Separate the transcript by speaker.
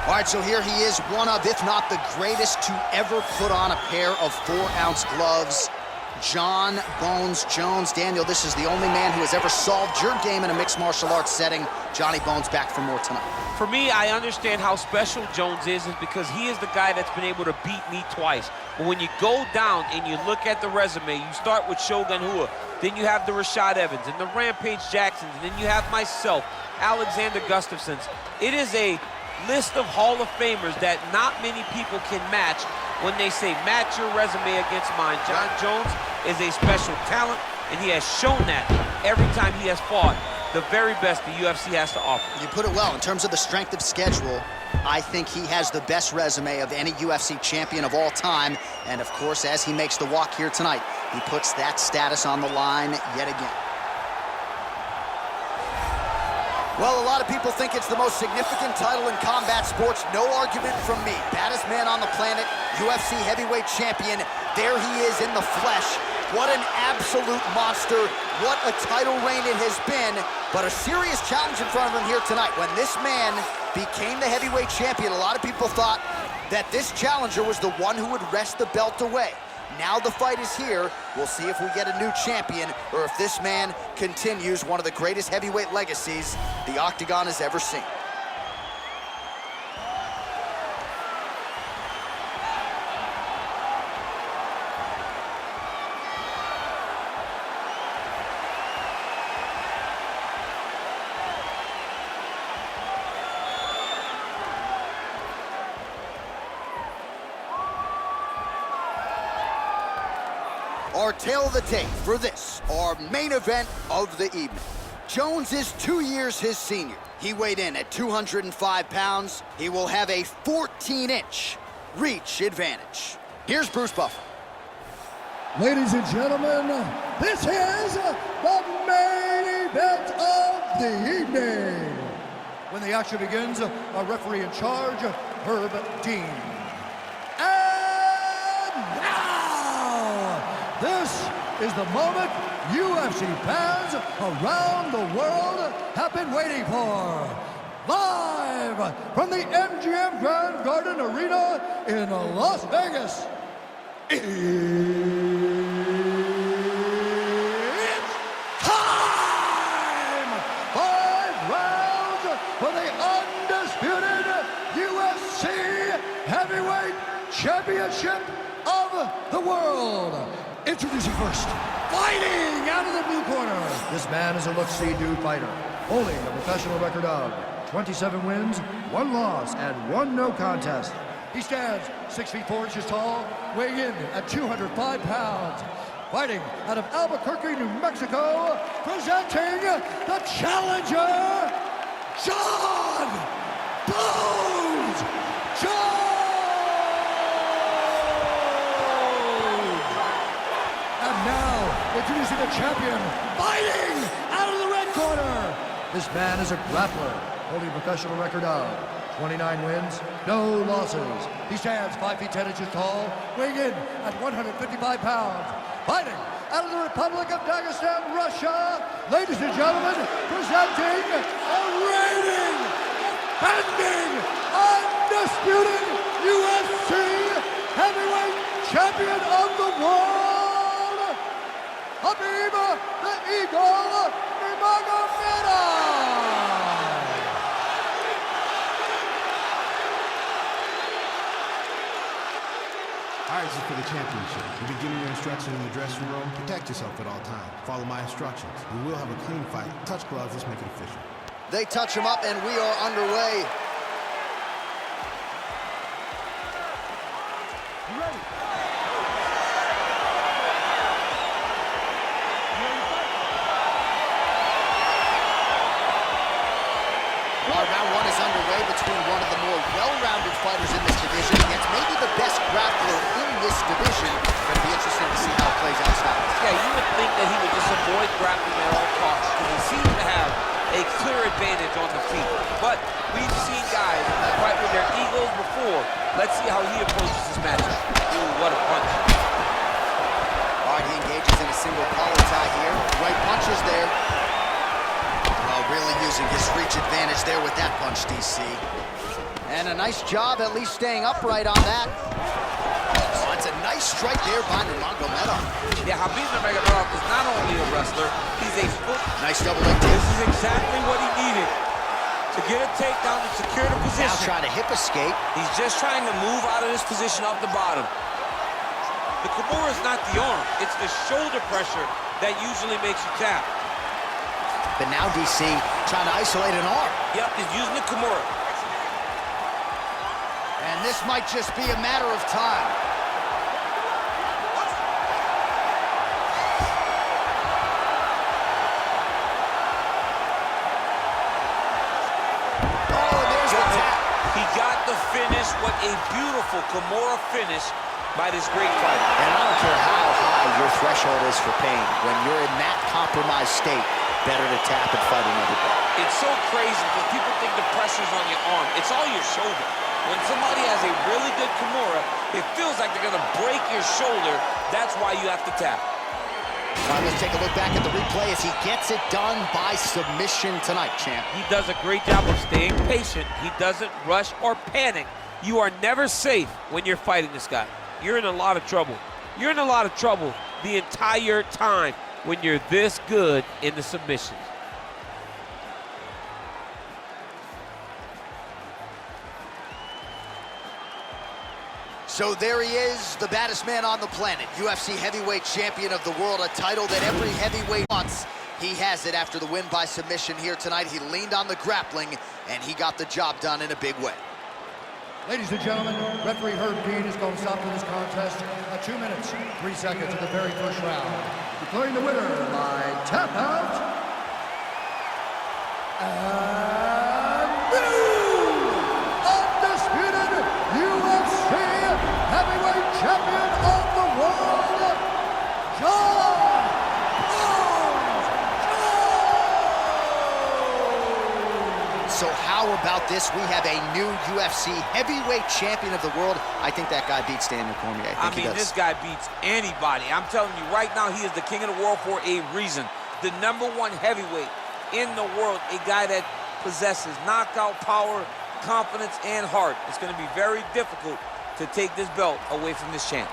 Speaker 1: All right, so here he is, one of, if not the greatest to ever put on a pair of 4-ounce gloves. Jon Bones Jones. Daniel, this is the only man who has ever solved your game in a mixed martial arts setting. Johnny Bones back for more tonight.
Speaker 2: For me, I understand how special Jones is because he is the guy that's been able to beat me twice. But when you go down and you look at the resume, you start with Shogun Rua, then you have the Rashad Evans and the Rampage Jacksons, and then you have myself, Alexander Gustafsson's. It is a list of Hall of Famers that not many people can match when they say match your resume against mine. Jon Jones is a special talent, and he has shown that every time he has fought the very best the UFC has to offer.
Speaker 1: You put it well. In terms of the strength of schedule, I think he has the best resume of any UFC champion of all time. And of course, as he makes the walk here tonight, he puts that status on the line yet again. Well, a lot of people think it's the most significant title in combat sports. No argument from me. Baddest man on the planet, UFC heavyweight champion. There he is in the flesh. What an absolute monster. What a title reign it has been. But a serious challenge in front of him here tonight. When this man became the heavyweight champion, a lot of people thought that this challenger was the one who would wrest the belt away. Now the fight is here. We'll see if we get a new champion or if this man continues one of the greatest heavyweight legacies the Octagon has ever seen. Our tale of the tape for this, our main event of the evening. Jones is 2 years his senior. He weighed in at 205 pounds. He will have a 14-inch reach advantage. Here's Bruce Buffer.
Speaker 3: Ladies and gentlemen, this is the main event of the evening. When the action begins, our referee in charge, Herb Dean. This is the moment UFC fans around the world have been waiting for. Live from the MGM Grand Garden Arena in Las Vegas. It's time! 5 rounds for the undisputed UFC Heavyweight Championship of the world. Introducing first, fighting out of the blue corner. This man is a look-see do fighter, holding a professional record of 27 wins, 1 loss, and 1 no contest. He stands 6 feet 4 inches tall, weighing in at 205 pounds. Fighting out of Albuquerque, New Mexico, presenting the challenger, Jon Bones Jones. Now, introducing the champion, fighting out of the red corner. This man is a grappler, holding a professional record of 29 wins, no losses. He stands 5 feet 10 inches tall, weighing in at 155 pounds. Fighting out of the Republic of Dagestan, Russia, ladies and gentlemen, presenting a reigning, defending, undisputed UFC heavyweight champion of the world, Khabib the Eagle Nurmagomedov!
Speaker 4: All right, this is for the championship. You'll be getting your instruction in the dressing room. Protect yourself at all times. Follow my instructions. We will have a clean fight. Touch gloves, let's make it official.
Speaker 1: They touch him up and we are underway.
Speaker 3: You ready?
Speaker 1: Round 1 is underway between one of the more well-rounded fighters in this division against maybe the best grappler in this division. Going to be interesting to see how it plays out styles.
Speaker 2: Yeah, you would think that he would just avoid grappling at all costs because he seems to have a clear advantage on the feet. But we've seen guys fight with their egos before. Let's see how he approaches this matchup. Ooh, what a punch.
Speaker 1: All right, he engages in a single collar tie here. Right punches there. Well, Really using his reach advantage there with that punch, DC. And a nice job at least staying upright on that. Oh, it's a nice strike there by Nurmagomedov.
Speaker 2: Yeah, Khabib Nurmagomedov is not only a wrestler, he's a foot.
Speaker 1: Nice double leg kick.
Speaker 2: This is exactly what he needed to get a takedown and secure the position.
Speaker 1: Now trying to hip escape.
Speaker 2: He's just trying to move out of this position off the bottom. The Kimura is not the arm, it's the shoulder pressure that usually makes you tap.
Speaker 1: But now DC trying to isolate an arm.
Speaker 2: Yep, he's using the Kimura.
Speaker 1: And this might just be a matter of time. Oh, there's the tap.
Speaker 2: He got the finish. What a beautiful Kimura finish by this great fighter.
Speaker 1: And I don't care how high your threshold is for pain. When you're in that compromised state, better to tap and fight another day.
Speaker 2: It's so crazy because people think the pressure's on your arm. It's all your shoulder. When somebody has a really good Kimura, it feels like they're going to break your shoulder. That's why you have to tap.
Speaker 1: All right, let's take a look back at the replay as he gets it done by submission tonight, champ.
Speaker 2: He does a great job of staying patient. He doesn't rush or panic. You are never safe when you're fighting this guy. You're in a lot of trouble. You're in a lot of trouble the entire time when you're this good in the submissions.
Speaker 1: So there he is, the baddest man on the planet, UFC heavyweight champion of the world, a title that every heavyweight wants. He has it after the win by submission here tonight. He leaned on the grappling, and he got the job done in a big way.
Speaker 3: Ladies and gentlemen, referee Herb Dean is going to stop to this contest at 2 minutes, 3 seconds of the very first round. Declaring the winner by tap out. And new undisputed UFC heavyweight champion of the world, Jon
Speaker 1: So how about this? We have a new UFC heavyweight champion of the world. I think that guy beats Daniel Cormier.
Speaker 2: I mean, this guy beats anybody. I'm telling you right now, he is the king of the world for a reason. The #1 heavyweight in the world, a guy that possesses knockout power, confidence, and heart. It's going to be very difficult to take this belt away from this champ.